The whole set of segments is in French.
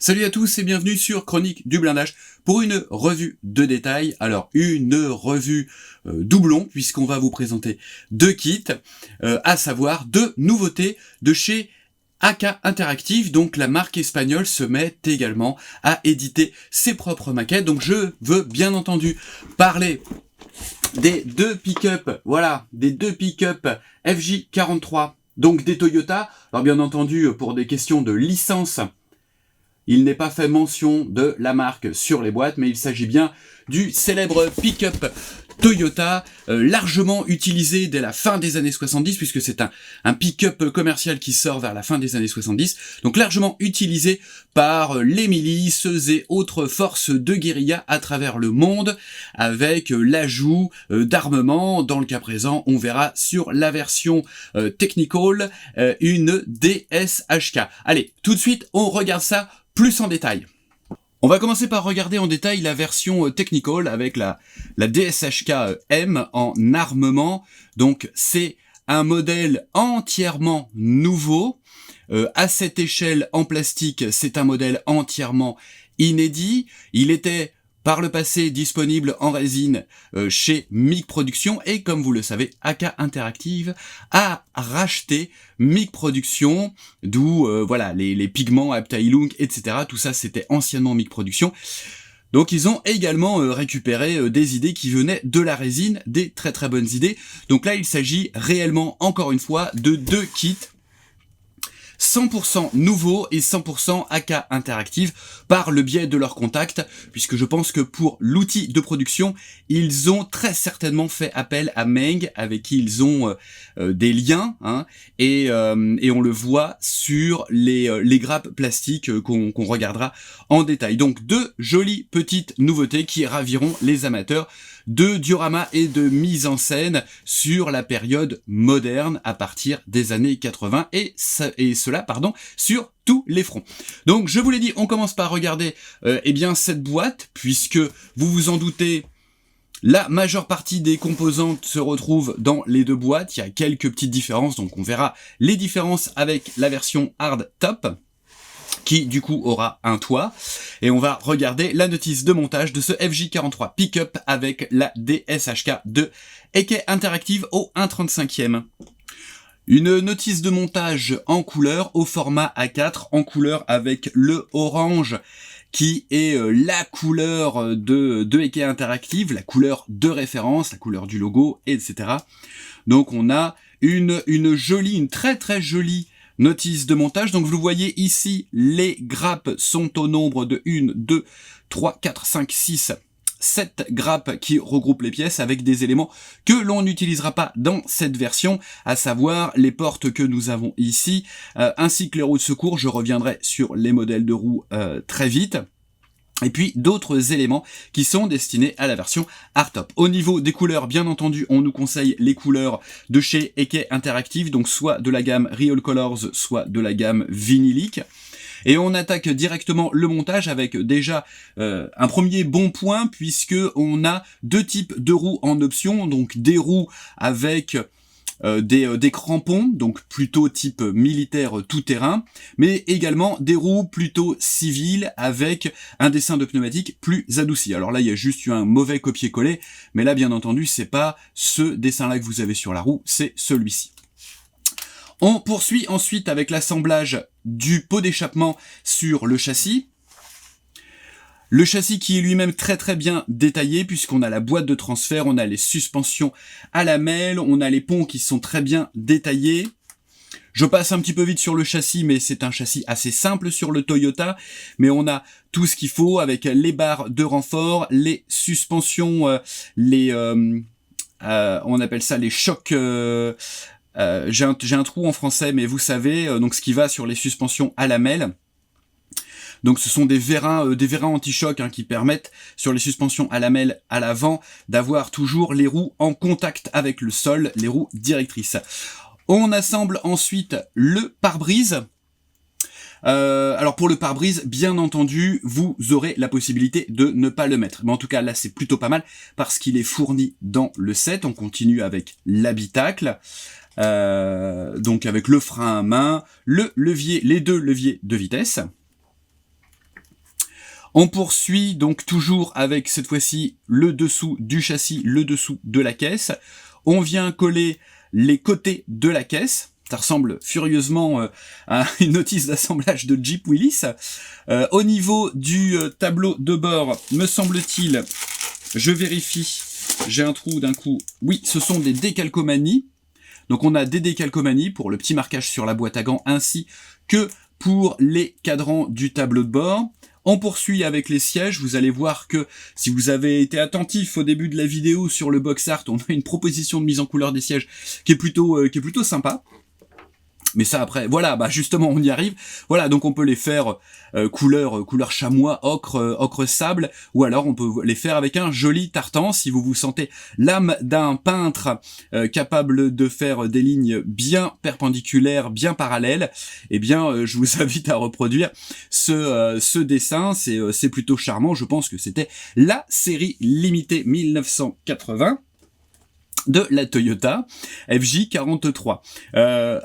Salut à tous et bienvenue sur Chronique du blindage pour une revue de détail. Alors une revue doublon puisqu'on va vous présenter deux kits, à savoir deux nouveautés de chez AK Interactive. Donc la marque espagnole se met également à éditer ses propres maquettes. Donc je veux bien entendu parler des deux pick-up, voilà, des deux pick-up FJ43, donc des Toyota. Alors bien entendu pour des questions de licence, il n'est pas fait mention de la marque sur les boîtes, mais il s'agit bien du célèbre pick-up Toyota, largement utilisé dès la fin des années 70, puisque c'est un pick-up commercial qui sort vers la fin des années 70, donc largement utilisé par les milices et autres forces de guérilla à travers le monde, avec l'ajout d'armement. Dans le cas présent, on verra sur la version Technical une DSHK. Allez, tout de suite, on regarde ça plus en détail. On va commencer par regarder en détail la version Technical avec la DSHK M en armement. Donc c'est un modèle entièrement nouveau. À cette échelle en plastique, c'est un modèle entièrement inédit. Il était par le passé disponible en résine chez MIG Production, et comme vous le savez, AK Interactive a racheté MIG Production, d'où voilà les pigments Abteilung, etc. Tout ça c'était anciennement MIG Production. Donc ils ont également récupéré des idées qui venaient de la résine, des très très bonnes idées. Donc là il s'agit réellement encore une fois de deux kits 100% nouveau et 100% AK Interactive par le biais de leurs contacts, puisque je pense que pour l'outil de production, ils ont très certainement fait appel à Meng, avec qui ils ont des liens, hein, et on le voit sur les grappes plastiques qu'on regardera en détail. Donc deux jolies petites nouveautés qui raviront les amateurs de diorama et de mise en scène sur la période moderne à partir des années 80 et cela sur tous les fronts. Donc je vous l'ai dit, on commence par regarder eh bien cette boîte, puisque vous vous en doutez, la majeure partie des composantes se retrouvent dans les deux boîtes. Il y a quelques petites différences, donc on verra les différences avec la version Hard Top, qui du coup aura un toit, et on va regarder la notice de montage de ce FJ43 Pickup avec la DSHK de AK Interactive au 1/35e. Une notice de montage en couleur au format A4, en couleur avec le orange qui est la couleur de AK Interactive, la couleur de référence, la couleur du logo, etc. Donc on a une très très jolie notice de montage. Donc vous voyez ici, les grappes sont au nombre de 1, 2, 3, 4, 5, 6, 7 grappes qui regroupent les pièces avec des éléments que l'on n'utilisera pas dans cette version, à savoir les portes que nous avons ici, ainsi que les roues de secours. Je reviendrai sur les modèles de roues très vite. Et puis d'autres éléments qui sont destinés à la version hardtop. Au niveau des couleurs, bien entendu, on nous conseille les couleurs de chez AK Interactive, donc soit de la gamme Real Colors, soit de la gamme vinylique. Et on attaque directement le montage avec déjà un premier bon point, puisque on a deux types de roues en option, donc des roues avec des crampons, donc plutôt type militaire tout-terrain, mais également des roues plutôt civiles avec un dessin de pneumatique plus adouci. Alors là, il y a juste eu un mauvais copier-coller, mais là, bien entendu, c'est pas ce dessin-là que vous avez sur la roue, c'est celui-ci. On poursuit ensuite avec l'assemblage du pot d'échappement sur le châssis. Le châssis qui est lui-même très très bien détaillé, puisqu'on a la boîte de transfert, on a les suspensions à lamelles, on a les ponts qui sont très bien détaillés. Je passe un petit peu vite sur le châssis, mais c'est un châssis assez simple sur le Toyota, mais on a tout ce qu'il faut avec les barres de renfort, les suspensions, on appelle ça les chocs. J'ai un trou en français, mais vous savez, donc ce qui va sur les suspensions à lamelles. Donc ce sont des vérins anti-choc, hein, qui permettent sur les suspensions à lamelles à l'avant d'avoir toujours les roues en contact avec le sol, les roues directrices. On assemble ensuite le pare-brise. Alors pour le pare-brise, bien entendu, vous aurez la possibilité de ne pas le mettre. Mais en tout cas, là, c'est plutôt pas mal parce qu'il est fourni dans le set. On continue avec l'habitacle. Donc avec le frein à main, le levier, les deux leviers de vitesse. On poursuit donc toujours avec cette fois-ci le dessous du châssis, le dessous de la caisse. On vient coller les côtés de la caisse. Ça ressemble furieusement à une notice d'assemblage de Jeep Willys. Au niveau du tableau de bord, me semble-t-il, je vérifie, j'ai un trou d'un coup. Oui, ce sont des décalcomanies. Donc on a des décalcomanies pour le petit marquage sur la boîte à gants ainsi que pour les cadrans du tableau de bord. On poursuit avec les sièges. Vous allez voir que si vous avez été attentif au début de la vidéo sur le box art, on a une proposition de mise en couleur des sièges qui est plutôt sympa. Mais ça après, voilà, bah justement on y arrive. Voilà, donc on peut les faire couleur chamois, ocre sable, ou alors on peut les faire avec un joli tartan si vous vous sentez l'âme d'un peintre capable de faire des lignes bien perpendiculaires, bien parallèles. Eh bien, je vous invite à reproduire ce dessin. C'est plutôt charmant. Je pense que c'était la série limitée 1980. De la Toyota FJ43.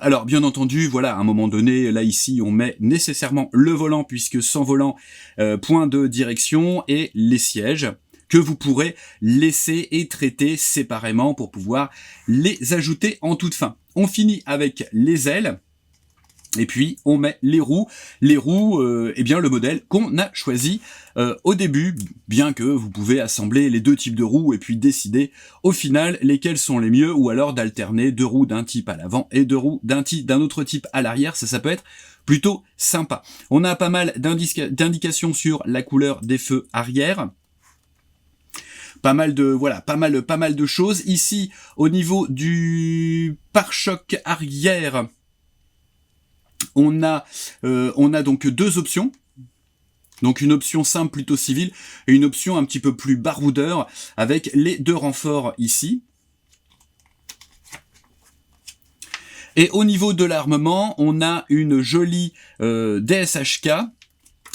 Alors bien entendu, voilà, à un moment donné, là ici, on met nécessairement le volant, puisque sans volant, point de direction, et les sièges que vous pourrez laisser et traiter séparément pour pouvoir les ajouter en toute fin. On finit avec les ailes. Et puis on met les roues. Eh bien le modèle qu'on a choisi au début, bien que vous pouvez assembler les deux types de roues et puis décider au final lesquelles sont les mieux, ou alors d'alterner 2 roues d'un type à l'avant et 2 roues d'un autre type à l'arrière. Ça peut être plutôt sympa. On a pas mal d'indications sur la couleur des feux arrière. Pas mal de choses. Ici, au niveau du pare-choc arrière, on a donc 2 options. Donc une option simple plutôt civile et une option un petit peu plus baroudeur avec les 2 renforts ici. Et au niveau de l'armement, on a une jolie DSHK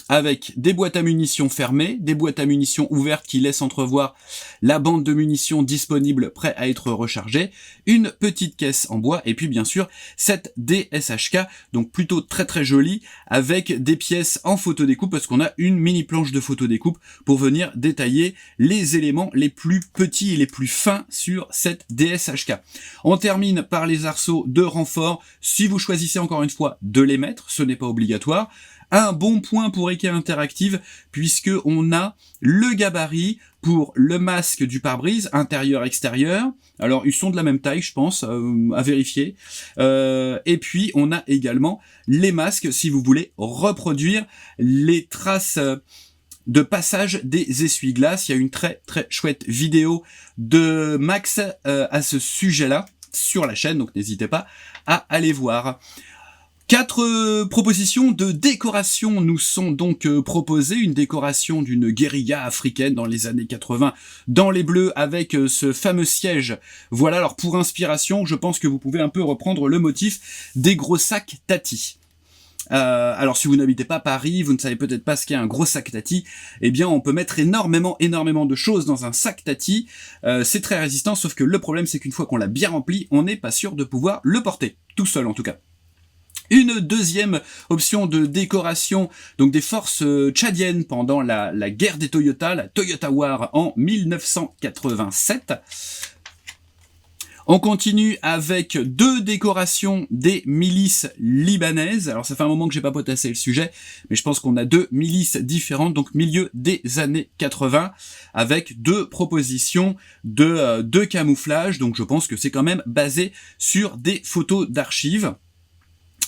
avec des boîtes à munitions fermées, des boîtes à munitions ouvertes qui laissent entrevoir la bande de munitions disponible prêt à être rechargée, une petite caisse en bois, et puis bien sûr cette DSHK, donc plutôt très très jolie, avec des pièces en photodécoupe, parce qu'on a une mini planche de photodécoupe pour venir détailler les éléments les plus petits et les plus fins sur cette DSHK. On termine par les arceaux de renfort. Si vous choisissez encore une fois de les mettre, ce n'est pas obligatoire. Un bon point pour IKEA Interactive, puisque on a le gabarit pour le masque du pare-brise, intérieur-extérieur. Alors, ils sont de la même taille, je pense, à vérifier. Et puis, on a également les masques, si vous voulez reproduire les traces de passage des essuie-glaces. Il y a une très très chouette vidéo de Max à ce sujet-là sur la chaîne, donc n'hésitez pas à aller voir. 4 propositions de décoration nous sont donc proposées. Une décoration d'une guérilla africaine dans les années 80, dans les bleus, avec ce fameux siège. Voilà, alors pour inspiration, je pense que vous pouvez un peu reprendre le motif des gros sacs Tati. Alors si vous n'habitez pas Paris, vous ne savez peut-être pas ce qu'est un gros sac Tati, eh bien on peut mettre énormément de choses dans un sac Tati. C'est très résistant, sauf que le problème c'est qu'une fois qu'on l'a bien rempli, on n'est pas sûr de pouvoir le porter, tout seul en tout cas. Une deuxième option de décoration, donc des forces tchadiennes pendant la guerre des Toyota, la Toyota War en 1987. On continue avec 2 décorations des milices libanaises. Alors ça fait un moment que j'ai pas potassé le sujet, mais je pense qu'on a 2 milices différentes, donc milieu des années 80, avec 2 propositions de camouflage. Donc je pense que c'est quand même basé sur des photos d'archives.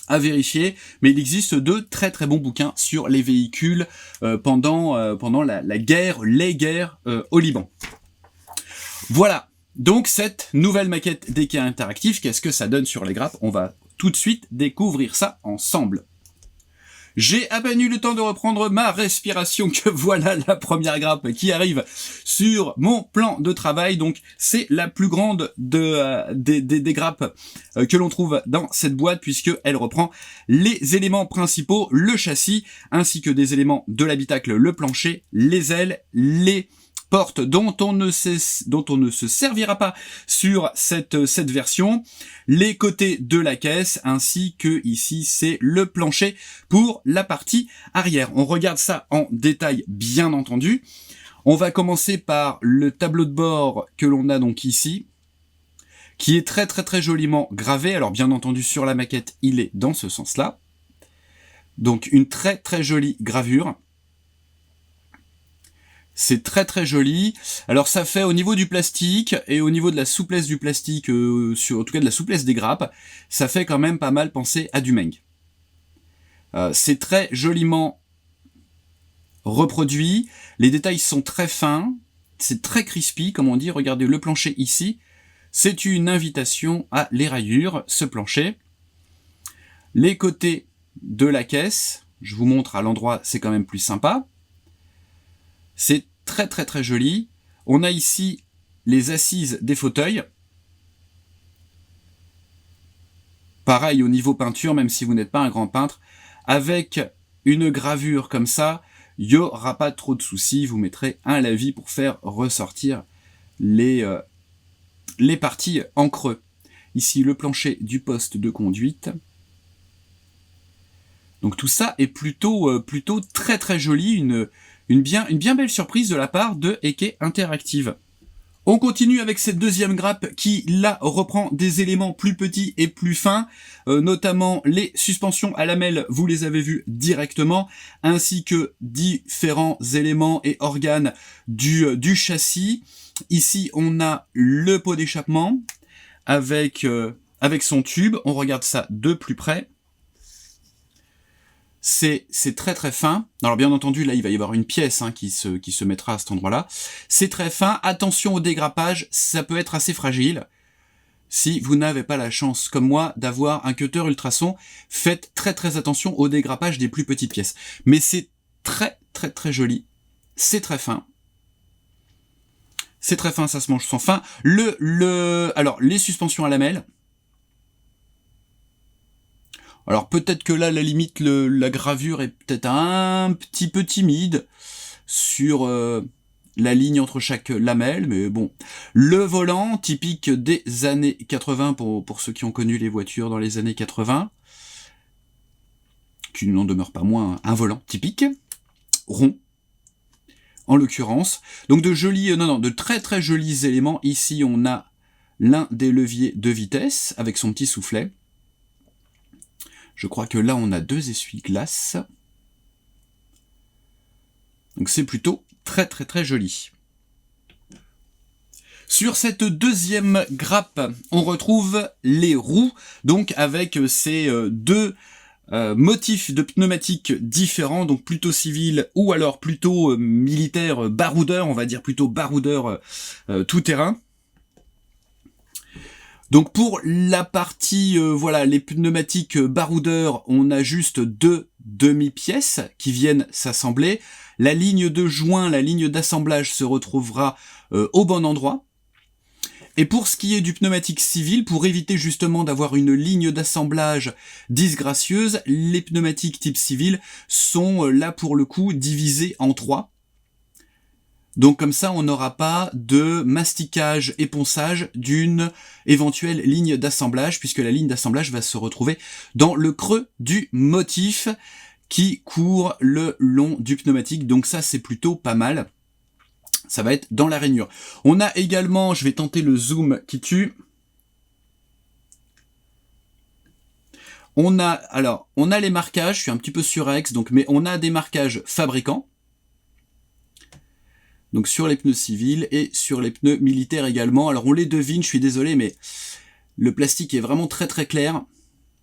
À vérifier, mais il existe 2 très très bons bouquins sur les véhicules pendant les guerres au Liban. Voilà, donc cette nouvelle maquette d'IKEA Interactive, qu'est-ce que ça donne sur les grappes? On va tout de suite découvrir ça ensemble. J'ai à peine eu le temps de reprendre ma respiration que voilà la première grappe qui arrive sur mon plan de travail. Donc c'est la plus grande des grappes que l'on trouve dans cette boîte, puisque elle reprend les éléments principaux, le châssis, ainsi que des éléments de l'habitacle, le plancher, les ailes, les porte dont on ne se servira pas sur cette version, les côtés de la caisse, ainsi que ici c'est le plancher pour la partie arrière. On regarde ça en détail bien entendu. On va commencer par le tableau de bord que l'on a donc ici, qui est très très très joliment gravé. Alors bien entendu sur la maquette il est dans ce sens-là. Donc une très très jolie gravure. C'est très très joli. Alors ça fait au niveau du plastique et au niveau de la souplesse du plastique, en tout cas de la souplesse des grappes, ça fait quand même pas mal penser à du Meng. C'est très joliment reproduit. Les détails sont très fins. C'est très crispy, comme on dit. Regardez le plancher ici. C'est une invitation à l'éraillure, ce plancher. Les côtés de la caisse, je vous montre à l'endroit, c'est quand même plus sympa. C'est très très très joli. On a ici les assises des fauteuils. Pareil au niveau peinture, même si vous n'êtes pas un grand peintre. Avec une gravure comme ça, il n'y aura pas trop de soucis. Vous mettrez un lavis pour faire ressortir les parties en creux. Ici le plancher du poste de conduite. Donc tout ça est plutôt très très joli, une bien belle surprise de la part de Eke Interactive. On continue avec cette deuxième grappe qui, là, reprend des éléments plus petits et plus fins, notamment les suspensions à lamelles, vous les avez vues directement, ainsi que différents éléments et organes du châssis. Ici, on a le pot d'échappement avec son tube. On regarde ça de plus près. C'est très très fin. Alors bien entendu, là, il va y avoir une pièce qui se mettra à cet endroit-là. C'est très fin. Attention au dégrappage, ça peut être assez fragile. Si vous n'avez pas la chance, comme moi, d'avoir un cutter ultrason, faites très très attention au dégrappage des plus petites pièces. Mais c'est très très très joli. C'est très fin. C'est très fin, ça se mange sans fin. Alors, les suspensions à lamelles. Alors peut-être que là, à la limite, la gravure est peut-être un petit peu timide sur la ligne entre chaque lamelle, mais bon. Le volant, typique des années 80, pour ceux qui ont connu les voitures dans les années 80, qui n'en demeure pas moins un volant typique, rond, en l'occurrence. Donc de très très jolis éléments. Ici, on a l'un des leviers de vitesse, avec son petit soufflet. Je crois que là, on a 2 essuie-glaces. Donc c'est plutôt très très très joli. Sur cette deuxième grappe, on retrouve les roues, donc avec ces deux motifs de pneumatiques différents, donc plutôt civil ou alors plutôt militaire, baroudeur, on va dire plutôt baroudeur tout-terrain. Donc pour la partie, les pneumatiques baroudeurs, on a juste 2 demi-pièces qui viennent s'assembler. La ligne de joint, la ligne d'assemblage se retrouvera au bon endroit. Et pour ce qui est du pneumatique civil, pour éviter justement d'avoir une ligne d'assemblage disgracieuse, les pneumatiques type civil sont là pour le coup divisés en 3. Donc comme ça, on n'aura pas de masticage et ponçage d'une éventuelle ligne d'assemblage, puisque la ligne d'assemblage va se retrouver dans le creux du motif qui court le long du pneumatique. Donc ça, c'est plutôt pas mal. Ça va être dans la rainure. On a également, je vais tenter le zoom qui tue. On a les marquages, je suis un petit peu surex, mais on a des marquages fabricants. Donc sur les pneus civils et sur les pneus militaires également. Alors on les devine, je suis désolé, mais le plastique est vraiment très très clair.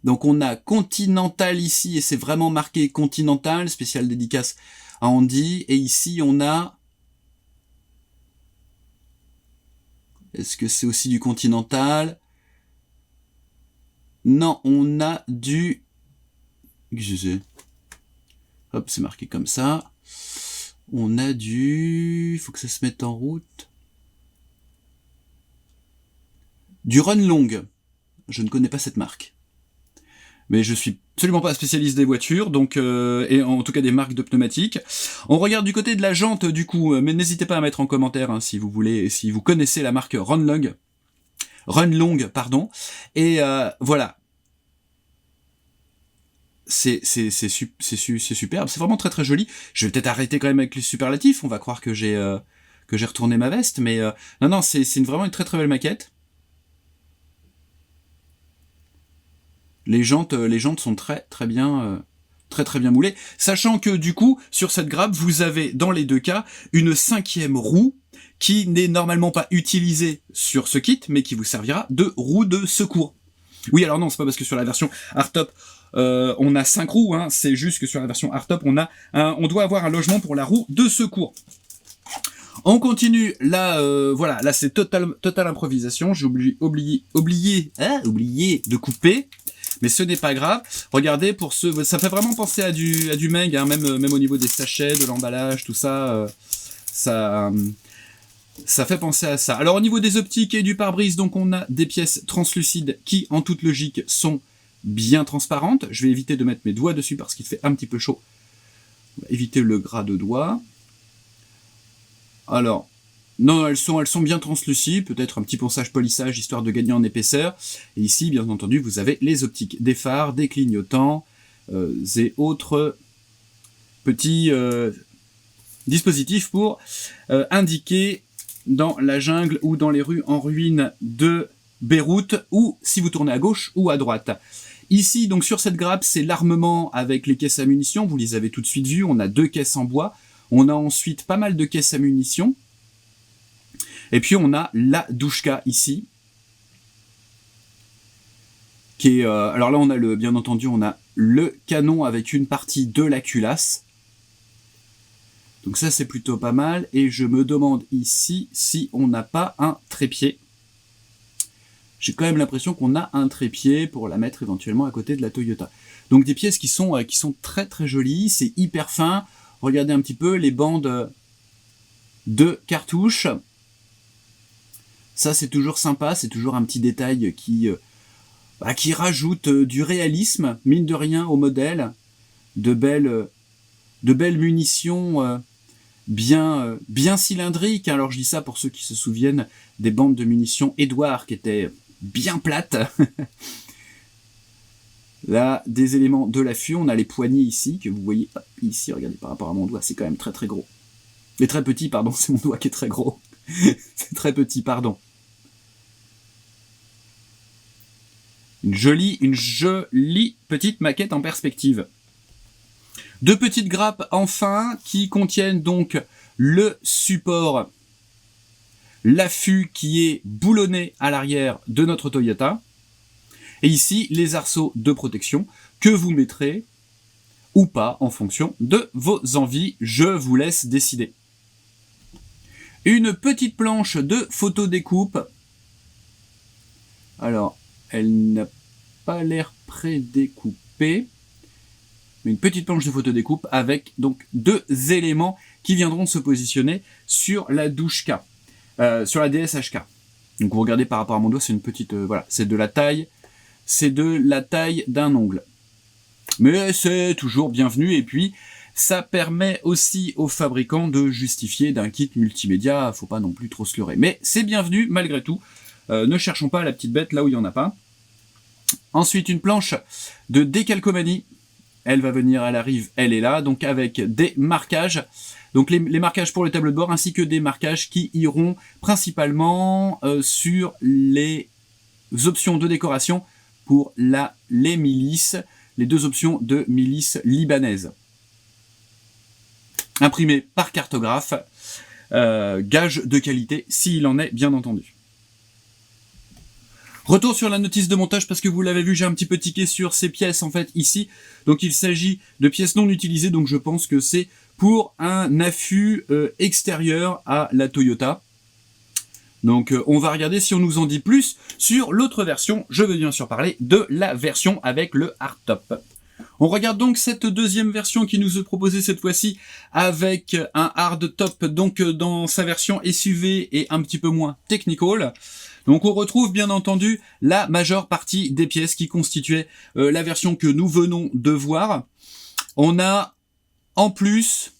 Donc on a Continental ici, et c'est vraiment marqué Continental, spécial dédicace à Andy. Et ici on a... Est-ce que c'est aussi du Continental? Non, on a du... Hop, c'est marqué comme ça. On a du... faut que ça se mette en route. Du Runlong. Je ne connais pas cette marque. Mais je suis absolument pas spécialiste des voitures, donc et en tout cas des marques de pneumatiques. On regarde du côté de la jante du coup, mais n'hésitez pas à mettre en commentaire hein, si vous voulez, si vous connaissez la marque Runlong, pardon. Et voilà. C'est superbe, c'est vraiment très très joli. Je vais peut-être arrêter quand même avec les superlatifs, on va croire que j'ai retourné ma veste, mais non, c'est vraiment une très très belle maquette. Les jantes sont très très bien moulées, sachant que du coup, sur cette grappe, vous avez dans les deux cas une 5e roue qui n'est normalement pas utilisée sur ce kit, mais qui vous servira de roue de secours. Oui, alors non, c'est pas parce que sur la version hardtop on a 5 roues, hein, c'est juste que sur la version hardtop on doit avoir un logement pour la roue de secours. On continue, là, voilà, là c'est totale improvisation, j'ai oublié de couper, mais ce n'est pas grave. Regardez, ça fait vraiment penser à du Meng, hein, même au niveau des sachets, de l'emballage, tout ça, ça fait penser à ça. Alors au niveau des optiques et du pare-brise, donc on a des pièces translucides qui, en toute logique, sont bien transparentes. Je vais éviter de mettre mes doigts dessus parce qu'il fait un petit peu chaud. On va éviter le gras de doigts. Alors, non, elles sont bien translucides, peut-être un petit ponçage polissage histoire de gagner en épaisseur. Et ici, bien entendu, vous avez les optiques des phares, des clignotants et autres petits dispositifs pour indiquer dans la jungle ou dans les rues en ruine de Beyrouth, ou si vous tournez à gauche ou à droite. Ici, donc sur cette grappe, c'est l'armement avec les caisses à munitions, vous les avez tout de suite vues, on a 2 caisses en bois, on a ensuite pas mal de caisses à munitions, et puis on a la douchka ici, qui est, alors là on a bien entendu, on a le canon avec une partie de la culasse, donc ça c'est plutôt pas mal, et je me demande ici si on n'a pas un trépied. J'ai quand même l'impression qu'on a un trépied pour la mettre éventuellement à côté de la Toyota. Donc des pièces qui sont très très jolies, c'est hyper fin. Regardez un petit peu les bandes de cartouches. Ça c'est toujours sympa, c'est toujours un petit détail qui rajoute du réalisme, mine de rien, au modèle. De belles munitions bien cylindriques. Alors je dis ça pour ceux qui se souviennent des bandes de munitions Edouard qui étaient bien plates. Là, des éléments de l'affût, on a les poignées ici, que vous voyez ici, regardez par rapport à mon doigt, c'est quand même très très gros. Mais très petit, pardon, c'est mon doigt qui est très gros. C'est très petit, pardon. Une jolie petite maquette en perspective. 2 petites grappes enfin qui contiennent donc le support, l'affût qui est boulonné à l'arrière de notre Toyota. Et ici, les arceaux de protection que vous mettrez ou pas en fonction de vos envies. Je vous laisse décider. Une petite planche de photodécoupe. Alors, elle n'a pas l'air prédécoupée. Mais une petite planche de photodécoupe avec donc 2 éléments qui viendront se positionner sur la douchka, sur la DSHK. Donc vous regardez par rapport à mon doigt, c'est une petite, voilà, c'est de la taille d'un ongle. Mais c'est toujours bienvenu, et puis ça permet aussi aux fabricants de justifier d'un kit multimédia, faut pas non plus trop se leurrer. Mais c'est bienvenu malgré tout, ne cherchons pas la petite bête là où il n'y en a pas. Ensuite une planche de décalcomanie, elle va venir, elle arrive, elle est là, donc avec des marquages. Donc les marquages pour le tableau de bord, ainsi que des marquages qui iront principalement sur les options de décoration pour les milices, les 2 options de milices libanaises. Imprimées par cartographe, gage de qualité s'il en est bien entendu. Retour sur la notice de montage, parce que vous l'avez vu, j'ai un petit peu tiqué sur ces pièces en fait ici. Donc il s'agit de pièces non utilisées, donc je pense que c'est pour un affût extérieur à la Toyota. Donc on va regarder si on nous en dit plus sur l'autre version. Je veux bien sûr parler de la version avec le hardtop. On regarde donc cette deuxième version qui nous est proposée cette fois-ci avec un hardtop, donc dans sa version SUV et un petit peu moins technical. Donc on retrouve bien entendu la majeure partie des pièces qui constituaient la version que nous venons de voir. On a en plus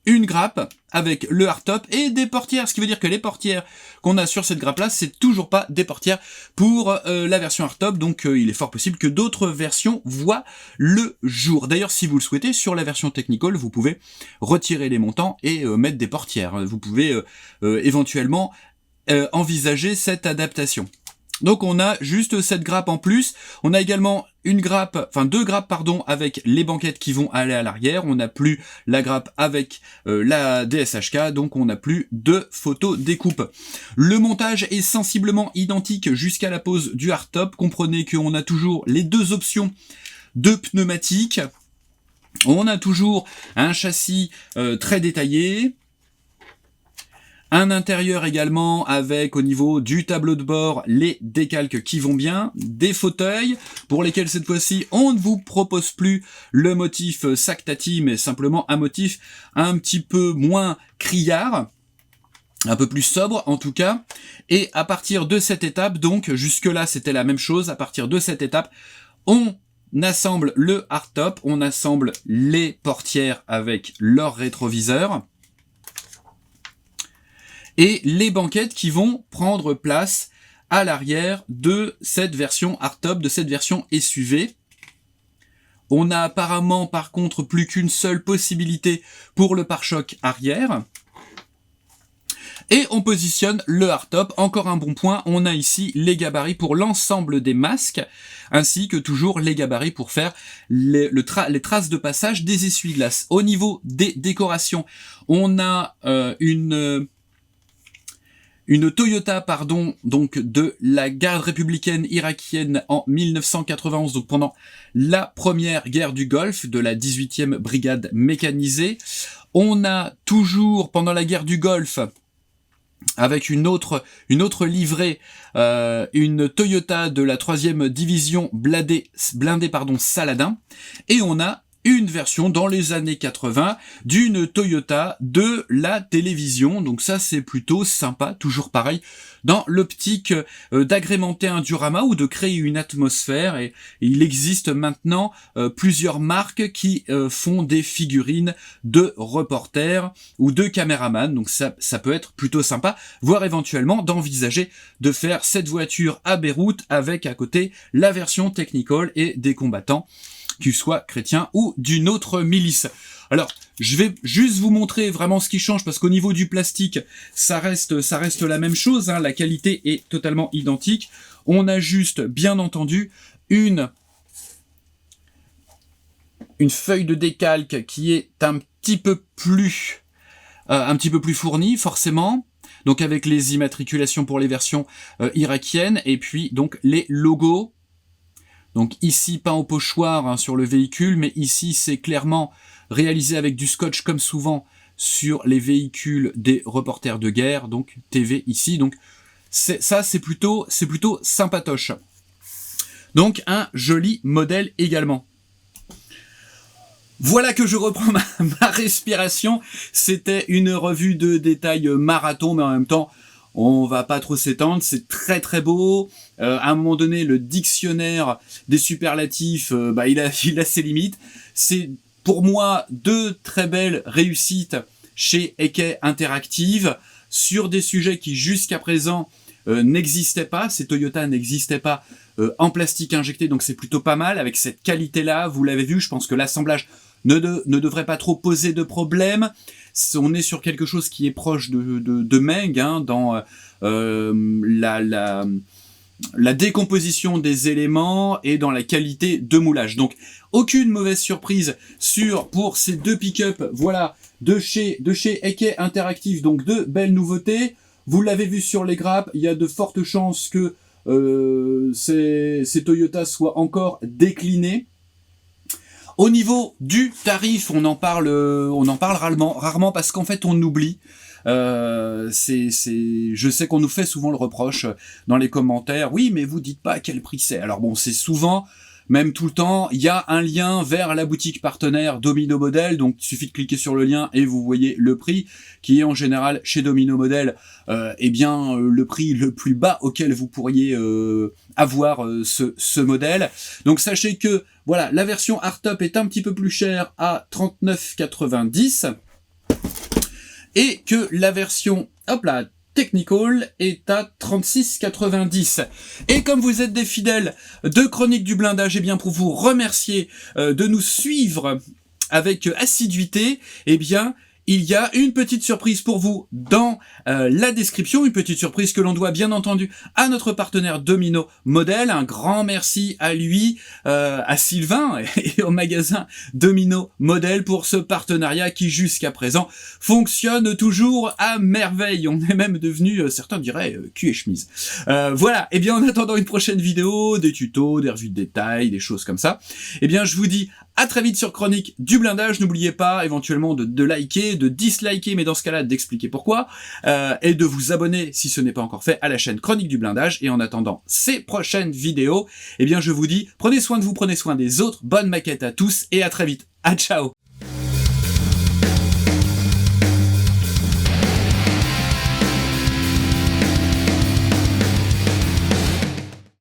une grappe avec le hardtop et des portières, ce qui veut dire que les portières qu'on a sur cette grappe-là, c'est toujours pas des portières pour la version hardtop, donc il est fort possible que d'autres versions voient le jour. D'ailleurs, si vous le souhaitez, sur la version Technical, vous pouvez retirer les montants et mettre des portières. Vous pouvez éventuellement envisager cette adaptation. Donc on a juste cette grappe en plus. On a également deux grappes avec les banquettes qui vont aller à l'arrière. On n'a plus la grappe avec la DSHK, donc on n'a plus de photo découpe. Le montage est sensiblement identique jusqu'à la pose du hardtop. Comprenez qu'on a toujours les deux options de pneumatiques. On a toujours un châssis très détaillé. Un intérieur également avec au niveau du tableau de bord les décalques qui vont bien, des fauteuils pour lesquels cette fois-ci on ne vous propose plus le motif sac tati mais simplement un motif un petit peu moins criard, un peu plus sobre en tout cas. Et à partir de cette étape, donc jusque là c'était la même chose, à partir de cette étape on assemble le hardtop, on assemble les portières avec leur rétroviseur et les banquettes qui vont prendre place à l'arrière de cette version hardtop, de cette version SUV. On a apparemment par contre plus qu'une seule possibilité pour le pare-choc arrière. Et on positionne le hardtop. Encore un bon point, on a ici les gabarits pour l'ensemble des masques, ainsi que toujours les gabarits pour faire les traces de passage des essuie-glaces. Au niveau des décorations, on a une Toyota, donc de la garde républicaine irakienne en 1991, donc pendant la première guerre du Golfe, de la 18e brigade mécanisée. On a toujours, pendant la guerre du Golfe, avec une autre livrée, une Toyota de la 3e division blindée Saladin, et on a une version dans les années 80 d'une Toyota de la télévision. Donc ça c'est plutôt sympa, toujours pareil, dans l'optique d'agrémenter un diorama ou de créer une atmosphère. Et il existe maintenant plusieurs marques qui font des figurines de reporters ou de caméramans. Donc ça peut être plutôt sympa, voire éventuellement d'envisager de faire cette voiture à Beyrouth avec à côté la version Technical et des combattants, qu'ils soient chrétiens ou d'une autre milice. Alors, je vais juste vous montrer vraiment ce qui change, parce qu'au niveau du plastique, ça reste la même chose, hein, la qualité est totalement identique. On a juste, bien entendu, une feuille de décalque qui est un petit peu plus fournie, forcément. Donc avec les immatriculations pour les versions irakiennes, et puis donc les logos. Donc ici, peint au pochoir hein, sur le véhicule, mais ici c'est clairement réalisé avec du scotch comme souvent sur les véhicules des reporters de guerre, donc TV ici. Donc c'est plutôt sympatoche. Donc un joli modèle également. Voilà que je reprends ma respiration. C'était une revue de détail marathon, mais en même temps, on va pas trop s'étendre, c'est très très beau. À un moment donné, le dictionnaire des superlatifs, il a ses limites. C'est pour moi deux très belles réussites chez Hekkai Interactive sur des sujets qui jusqu'à présent n'existaient pas. Ces Toyota n'existaient pas en plastique injecté, donc c'est plutôt pas mal. Avec cette qualité-là, vous l'avez vu, je pense que l'assemblage ne devrait pas trop poser de problème. On est sur quelque chose qui est proche de Meng, hein, dans la décomposition des éléments et dans la qualité de moulage. Donc aucune mauvaise surprise pour ces deux pick-up, voilà, de chez Hekkai Interactive, donc deux belles nouveautés. Vous l'avez vu sur les grappes, il y a de fortes chances que ces Toyota soient encore déclinés. Au niveau du tarif, on en parle rarement parce qu'en fait on oublie. Je sais qu'on nous fait souvent le reproche dans les commentaires. Oui, mais vous dites pas à quel prix c'est. Alors bon, c'est souvent même tout le temps. Il y a un lien vers la boutique partenaire Domino Model, donc il suffit de cliquer sur le lien et vous voyez le prix, qui est en général chez Domino Model, le prix le plus bas auquel vous pourriez avoir ce modèle. Donc sachez que voilà, la version hardtop est un petit peu plus chère à 39,90 et que la version Technical est à 36,90. Et comme vous êtes des fidèles de Chronique du Blindage, et bien pour vous remercier de nous suivre avec assiduité, eh bien il y a une petite surprise pour vous dans la description, une petite surprise que l'on doit bien entendu à notre partenaire Domino Model. Un grand merci à lui, à Sylvain et au magasin Domino Model pour ce partenariat qui jusqu'à présent fonctionne toujours à merveille. On est même devenu, certains diraient, cul et chemise. Voilà, et bien en attendant une prochaine vidéo, des tutos, des revues de détails, des choses comme ça, eh bien je vous dis à très vite sur Chronique du Blindage. N'oubliez pas éventuellement de liker, de disliker, mais dans ce cas-là d'expliquer pourquoi, et de vous abonner si ce n'est pas encore fait à la chaîne Chronique du Blindage. Et en attendant ces prochaines vidéos, eh bien je vous dis, prenez soin de vous, prenez soin des autres, bonne maquette à tous et à très vite. À ciao.